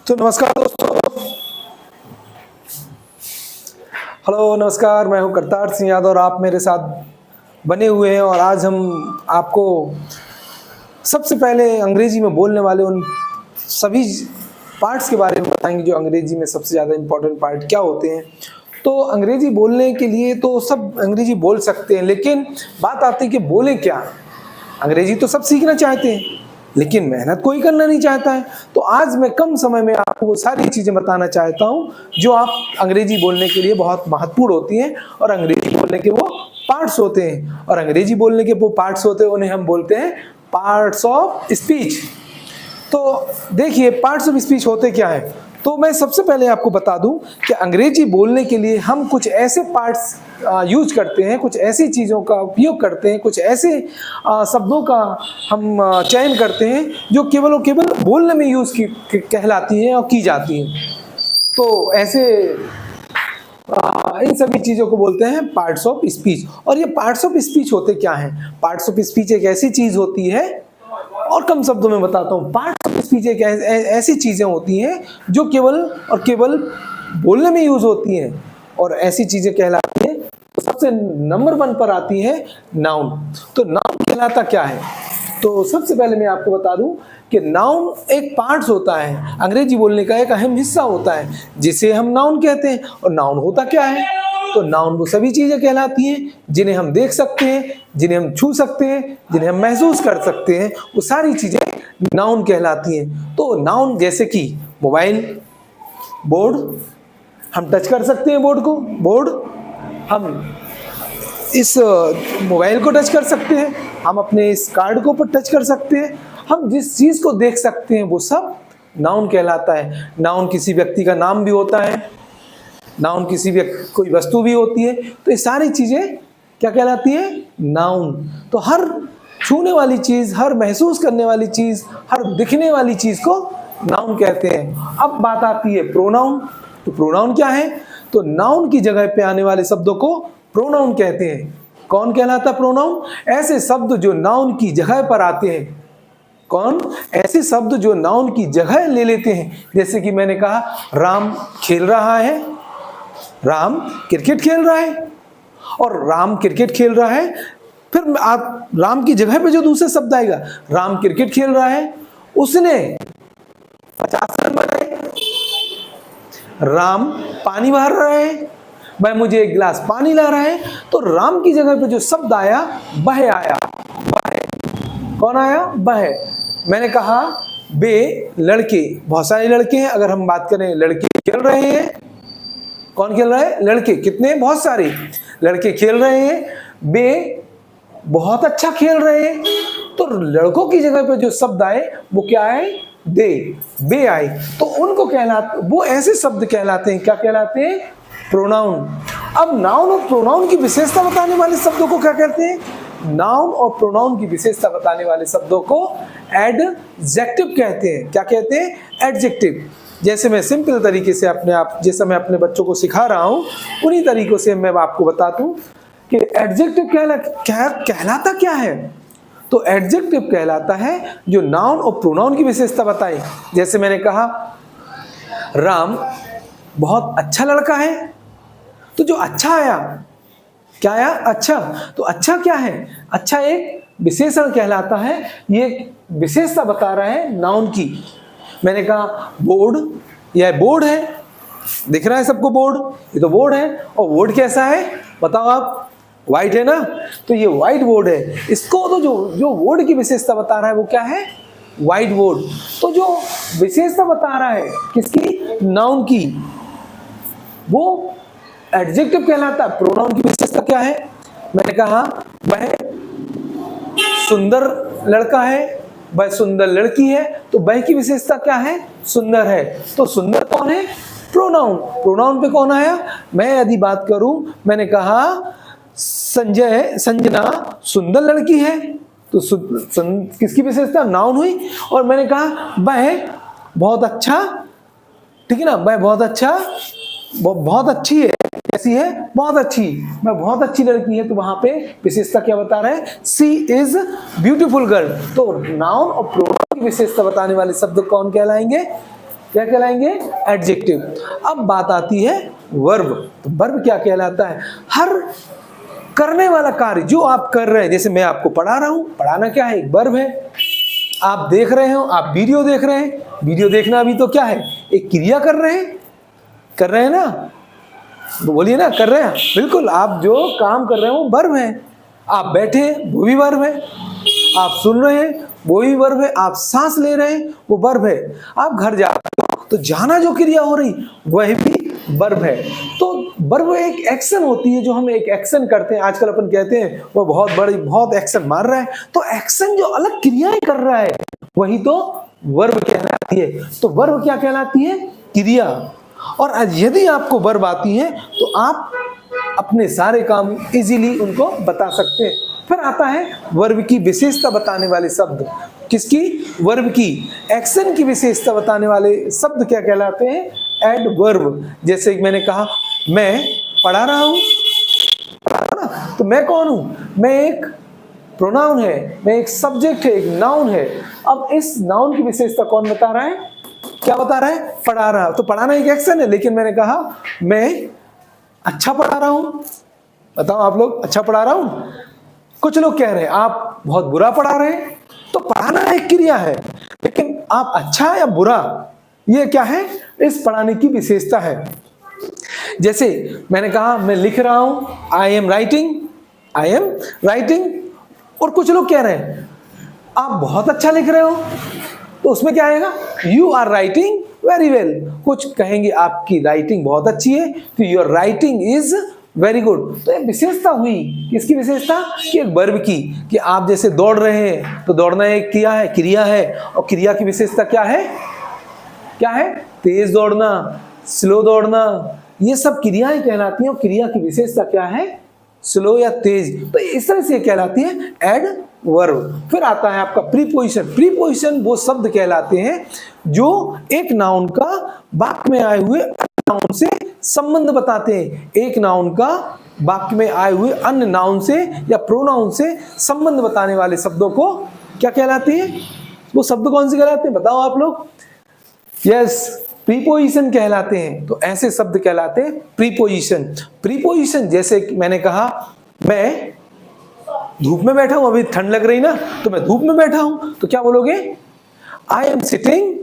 तो नमस्कार दोस्तों, हेलो नमस्कार। मैं हूं करतार सिंह यादव और आप मेरे साथ बने हुए हैं। और आज हम आपको सबसे पहले अंग्रेजी में बोलने वाले उन सभी पार्ट्स के बारे में बताएंगे जो अंग्रेजी में सबसे ज़्यादा इम्पोर्टेंट पार्ट क्या होते हैं। तो अंग्रेजी बोलने के लिए तो सब अंग्रेजी बोल सकते हैं, लेकिन बात आती है कि बोलें क्या। अंग्रेजी तो सब सीखना चाहते हैं, लेकिन मेहनत कोई करना नहीं चाहता है। तो आज मैं कम समय में आपको वो सारी चीज़ें बताना चाहता हूँ जो आप अंग्रेजी बोलने के लिए बहुत महत्वपूर्ण होती हैं। और अंग्रेजी बोलने के वो पार्ट्स होते हैं, और अंग्रेजी बोलने के वो पार्ट्स होते हैं उन्हें हम बोलते हैं पार्ट्स ऑफ स्पीच। तो देखिए, पार्ट्स ऑफ स्पीच होते क्या है। तो मैं सबसे पहले आपको बता दूं कि अंग्रेजी बोलने के लिए हम कुछ ऐसे पार्ट्स यूज करते हैं, कुछ ऐसी चीज़ों का उपयोग करते हैं, कुछ ऐसे शब्दों का हम चयन करते हैं जो केवल और केवल बोलने में यूज कहलाती हैं और की जाती हैं। तो ऐसे इन सभी चीज़ों को बोलते हैं पार्ट्स ऑफ स्पीच। और ये पार्ट्स ऑफ स्पीच होते क्या हैं? पार्ट्स ऑफ स्पीच एक ऐसी चीज़ होती है, और कम शब्दों में बताता हूँ, पार्ट्स ऑफ स्पीच एक ऐसी चीज़ें होती हैं जो केवल और केवल बोलने में यूज होती हैं, और ऐसी चीज़ें कहलाती हैं। तो सबसे नंबर 1 पर आती है नाउन। तो नाउन कहलाता क्या है? तो सबसे पहले मैं आपको बता दूं कि नाउन एक पार्ट्स होता है, अंग्रेजी बोलने का एक अहम हिस्सा होता है जिसे हम नाउन कहते हैं। और नाउन होता क्या है? तो नाउन वो सभी चीज़ें कहलाती हैं जिन्हें हम देख सकते हैं, जिन्हें हम छू सकते हैं, जिन्हें हम महसूस कर सकते हैं, वो सारी चीज़ें नाउन कहलाती हैं। तो नाउन जैसे कि मोबाइल, बोर्ड, हम टच कर सकते हैं बोर्ड को, बोर्ड, हम इस मोबाइल को टच कर सकते हैं, हम अपने इस कार्ड को पर टच कर सकते हैं, हम जिस चीज़ को देख सकते हैं वो सब नाउन कहलाता है। नाउन किसी व्यक्ति का नाम भी होता है, नाउन किसी कोई वस्तु भी होती है। तो ये सारी चीज़ें क्या कहलाती है? नाउन। तो हर छूने वाली चीज़, हर महसूस करने वाली चीज़, हर दिखने वाली चीज़ को नाउन कहते हैं। अब बात आती है प्रोनाउन। तो प्रोनाउन क्या है? तो नाउन की जगह पे आने वाले शब्दों को प्रोनाउन कहते हैं। कौन कहलाता प्रोनाउन? ऐसे शब्द जो नाउन की जगह पर आते हैं। कौन? ऐसे शब्द जो नाउन की जगह ले लेते हैं। जैसे कि मैंने कहा राम खेल रहा है, राम क्रिकेट खेल रहा है, और राम क्रिकेट खेल रहा है। फिर आप राम की जगह पे जो दूसरा शब्द आएगा, राम क्रिकेट खेल रहा है, उसने 50 रन बनाए। राम पानी भर रहा है, वह मुझे एक गिलास पानी ला रहा है। तो राम की जगह पे जो शब्द आया वह आया, वह। कौन आया? वह। मैंने कहा बे लड़के, बहुत सारे लड़के हैं। अगर हम बात करें, लड़के खेल रहे हैं। कौन खेल रहा है? लड़के। कितने? बहुत सारे लड़के खेल रहे हैं। बे बहुत अच्छा खेल रहे हैं। तो लड़कों की जगह पे जो शब्द आए वो क्या आए? दे, बे आए। तो उनको कहलाते, वो ऐसे शब्द कहलाते हैं, क्या कहलाते हैं? प्रोनाउन। अब नाउन और प्रोनाउन की विशेषता बताने वाले शब्दों को क्या कहते हैं? नाउन और प्रोनाउन की विशेषता बताने वाले शब्दों को एडजेक्टिव कहते हैं। क्या कहते हैं? एडजेक्टिव। जैसे मैं सिंपल तरीके से जैसा मैं अपने बच्चों को सिखा रहा हूँ, उन्हीं तरीकों से मैं आपको बता दूं कि एडजेक्टिव कहलाता क्या है। तो एडजेक्टिव कहलाता है जो नाउन और प्रोनाउन की विशेषता बताए। जैसे मैंने कहा राम बहुत अच्छा लड़का है, तो जो अच्छा आया, क्या आया? अच्छा। तो अच्छा क्या है? अच्छा एक विशेषण कहलाता है, ये विशेषता बता रहा है नाउन की। मैंने कहा बोर्ड, यह बोर्ड है, दिख रहा है सबको बोर्ड, ये तो बोर्ड है। और बोर्ड कैसा है बताओ आप? व्हाइट है ना। तो ये व्हाइट बोर्ड है। इसको तो जो बोर्ड की विशेषता बता रहा है वो क्या है? White board. तो जो विशेषता बता रहा है किसकी? नाउन की, वो एडजेक्टिव कहलाता है। प्रोनाउन की विशेषता क्या है? मैंने कहा वह सुंदर लड़का है, वह सुंदर लड़की है। तो वह की विशेषता क्या है? सुंदर है। तो सुंदर कौन है? प्रोनाउन। प्रोनाउन पे कौन आया? मैं यदि बात करूं, मैंने कहा संजना सुंदर लड़की है, तो किसकी विशेषता? नाउन हुई। और मैंने कहा वह बहुत अच्छा, ठीक है ना, वह बहुत अच्छा, बहुत अच्छी है। कैसी है? बहुत अच्छी। वह बहुत अच्छी लड़की है। तो वहां पे विशेषता क्या बता रहे हैं? सी इज ब्यूटीफुल गर्ल। तो नाउन और प्रोनाउन की विशेषता बताने वाले शब्द कौन कहलाएंगे? क्या कहलाएंगे? एडजेक्टिव। अब बात आती है वर्ब। तो वर्ब क्या कहलाता है? हर करने वाला कार्य जो आप कर रहे हैं, जैसे मैं आपको पढ़ा रहा हूं, पढ़ाना क्या है? एक वर्ब है। आप देख रहे हो, आप वीडियो देख रहे हैं, वीडियो देखना भी तो क्या है? एक क्रिया कर रहे हैं ना, बोलिए ना, कर रहे हैं। बिल्कुल, आप जो काम कर रहे हैं वो वर्ब है। आप बैठे वो भी वर्ब है, आप सुन रहे हैं वो भी वर्ब है, आप सांस ले रहे हैं वो वर्ब है, आप घर जा रहे हो तो जाना जो क्रिया हो रही वह भी वर्ब है। तो वर्ब एक एक्शन होती है, जो हम एक एक्शन करते हैं। आजकल अपन कहते हैं वो बहुत एक्शन मार रहा है, तो एक्शन जो अलग क्रियाएं कर रहा है वही तो वर्ब कहलाती है। तो वर्ब क्या कहलाती है? क्रिया। और यदि आपको वर्ब आती है तो आप अपने सारे काम इजीली उनको बता सकते हैं। फिर आता है वर्ब की विशेषता बताने वाले शब्द। किसकी? वर्ब की। एक्शन की विशेषता बताने वाले शब्द क्या कहलाते हैं? एडवर्ब। जैसे मैंने कहा मैं पढ़ा रहा हूं, तो मैं कौन हूं? मैं एक प्रोनाउन है, मैं एक सब्जेक्ट है, एक नाउन है। अब इस नाउन की विशेषता कौन बता रहा है? क्या बता रहा है? पढ़ा रहा। तो पढ़ाना एक एक्शन है, लेकिन मैंने कहा मैं अच्छा पढ़ा रहा हूं। बताओ आप लोग, अच्छा पढ़ा रहा हूं? कुछ लोग कह रहे हैं आप बहुत बुरा पढ़ा रहे हैं। तो पढ़ाना एक क्रिया है, लेकिन आप अच्छा या बुरा, ये क्या है? इस पढ़ाने की विशेषता है। जैसे मैंने कहा मैं लिख रहा हूं, आई एम राइटिंग, और कुछ लोग कह रहे हैं आप बहुत अच्छा लिख रहे हो, तो उसमें क्या आएगा? You are writing very well. कुछ कहेंगे आपकी राइटिंग बहुत अच्छी है, तो your writing is very good. तो एक विशेषता हुई। किसकी विशेषता? कि एक वर्ब की। कि आप जैसे दौड़ रहे हैं तो दौड़ना एक क्रिया है, और क्रिया की विशेषता क्या है? तेज दौड़ना, स्लो दौड़ना, ये सब क्रियाएं कहलाती हैं। और क्रिया की विशेषता क्या है? स्लो या तेज। तो इस तरह से कहलाती है एडवर्ब। फिर आता है आपका प्रीपोजिशन। प्रीपोजिशन वो शब्द कहलाते हैं जो एक नाउन का वाक्य में आए हुए नाउन से संबंध बताते हैं। एक नाउन का वाक्य में आए हुए अन्य नाउन से या प्रोनाउन से संबंध बताने वाले शब्दों को क्या कहलाते हैं? वो शब्द कौन से कहलाते हैं? बताओ आप लोग। यस, प्रीपोजिशन कहलाते हैं। तो ऐसे शब्द कहलाते हैं प्रीपोजिशन। प्रीपोजिशन जैसे मैंने कहा मैं धूप में बैठा हूं, अभी ठंड लग रही ना, तो मैं धूप में बैठा हूं, तो क्या बोलोगे? I am sitting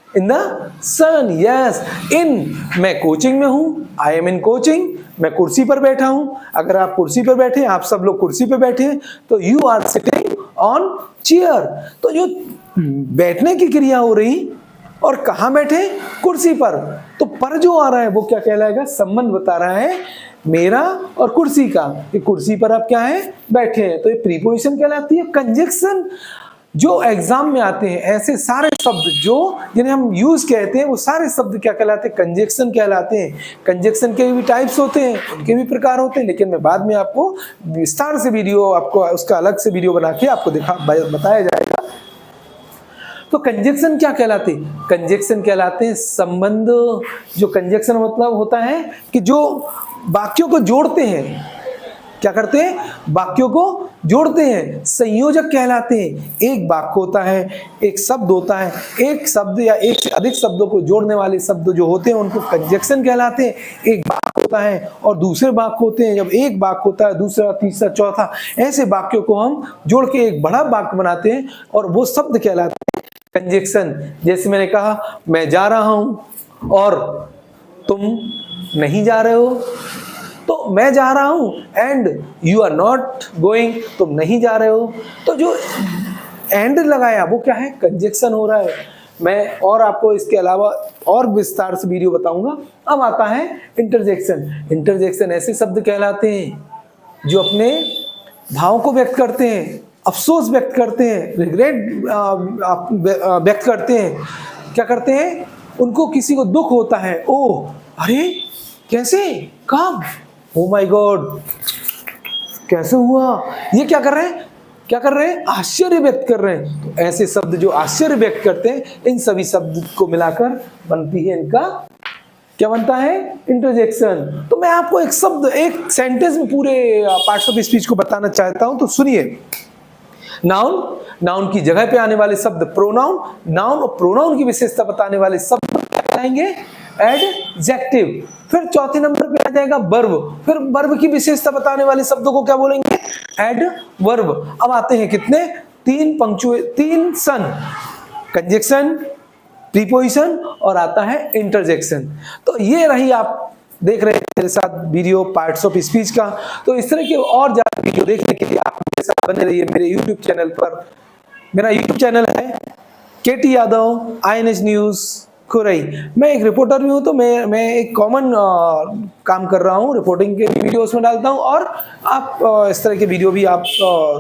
in the sun. Yes, मैं कोचिंग में हूं, आई एम इन कोचिंग, मैं कुर्सी पर बैठा हूं। अगर आप कुर्सी पर बैठे, आप सब लोग कुर्सी पर बैठे हैं, तो you are sitting on chair. तो जो बैठने की क्रिया हो रही, और कहां बैठे? कुर्सी पर। तो पर जो आ रहा है वो क्या कहलाएगा? संबंध बता रहा है मेरा और कुर्सी का, कि कुर्सी पर आप क्या है? बैठे हैं। तो ये प्रीपोजिशन कहलाती है। कंजक्शन जो एग्जाम में आते हैं, ऐसे सारे शब्द जो जिन्हें हम यूज कहते हैं, वो सारे शब्द क्या कहलाते हैं? कंजक्शन कहलाते हैं। कंजक्शन के भी टाइप्स होते हैं, उनके भी प्रकार होते हैं, लेकिन मैं बाद में आपको विस्तार से वीडियो, आपको उसका अलग से वीडियो बना के आपको बताया जाएगा। तो कंजक्शन क्या कहलाते हैं? कंजक्शन कहलाते हैं संबंध। जो कंजक्शन मतलब होता है कि जो वाक्यों को जोड़ते हैं। क्या करते हैं? वाक्यों को जोड़ते हैं। संयोजक कहलाते हैं। एक वाक्य होता है, एक शब्द होता है, एक शब्द या एक से अधिक शब्दों को जोड़ने वाले शब्द जो होते हैं उनको कंजक्शन कहलाते हैं। एक वाक्य होता है और दूसरे वाक्य होते हैं। जब एक वाक्य होता है, दूसरा, तीसरा, चौथा, ऐसे वाक्यों को हम जोड़ के एक बड़ा वाक्य बनाते हैं, और वो शब्द कहलाते हैं कंजक्शन। जैसे मैंने कहा मैं जा रहा हूं और तुम नहीं जा रहे हो, तो मैं जा रहा हूं and you are not going, तुम नहीं जा रहे हो। तो जो एंड लगाया वो क्या है? कंजक्शन हो रहा है। मैं और आपको इसके अलावा और विस्तार से वीडियो बताऊंगा। अब आता है इंटरजेक्शन। इंटरजेक्शन ऐसे शब्द कहलाते हैं जो अपने भाव को व्यक्त करते हैं, अफसोस व्यक्त करते हैं, रिग्रेट व्यक्त करते हैं। क्या करते हैं? उनको किसी को दुख होता है, ओह अरे कैसे, कब, ओ माय गॉड कैसे हुआ, ये क्या कर रहे हैं? आश्चर्य व्यक्त कर रहे हैं। तो ऐसे शब्द जो आश्चर्य व्यक्त करते हैं, इन सभी शब्द को मिलाकर बनती है इनका क्या बनता है? इंटरजेक्शन। तो मैं आपको एक शब्द, एक सेंटेंस में पूरे पार्ट्स ऑफ स्पीच को बताना चाहता हूं, तो सुनिए। नाउन की जगह पे आने वाले शब्द प्रोनाउन, नाउन और प्रोनाउन की विशेषता बताने वाले शब्द कहलाएंगे? एडजेक्टिव। फिर चौथे नंबर पे आ जाएगा वर्ब। फिर वर्ब की विशेषता बताने वाले शब्दों को क्या बोलेंगे? एडवर्ब। अब आते हैं कितने? तीन सन, कंजक्शन, प्रीपोजिशन और आता है इंटरजेक्शन। तो ये रही, आप देख रहे हैं मेरे साथ वीडियो पार्ट्स ऑफ स्पीच का। तो इस तरह के और ज्यादा वीडियो देखने के लिए आप मेरे साथ बने रहिए मेरे यूट्यूब चैनल पर। मेरा यूट्यूब चैनल है केटी यादव INH न्यूज खुरई। मैं एक रिपोर्टर भी हूँ, तो मैं एक कॉमन काम कर रहा हूँ, रिपोर्टिंग के वीडियो उसमें डालता हूँ। और आप इस तरह के वीडियो भी आप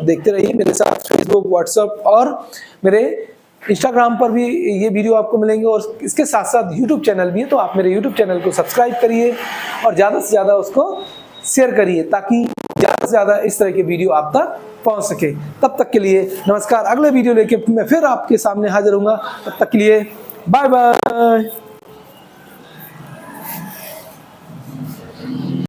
देखते रहिए मेरे साथ। फेसबुक, व्हाट्सएप और मेरे इंस्टाग्राम पर भी ये वीडियो आपको मिलेंगे। और इसके साथ साथ यूट्यूब चैनल भी है, तो आप मेरे यूट्यूब चैनल को सब्सक्राइब करिए और ज़्यादा से ज़्यादा उसको शेयर करिए, ताकि ज़्यादा से ज़्यादा इस तरह के वीडियो आप तक पहुंच सके। तब तक के लिए नमस्कार। अगले वीडियो लेके मैं फिर आपके सामने हाजिर होऊंगा। तब तक के लिए बाय बाय।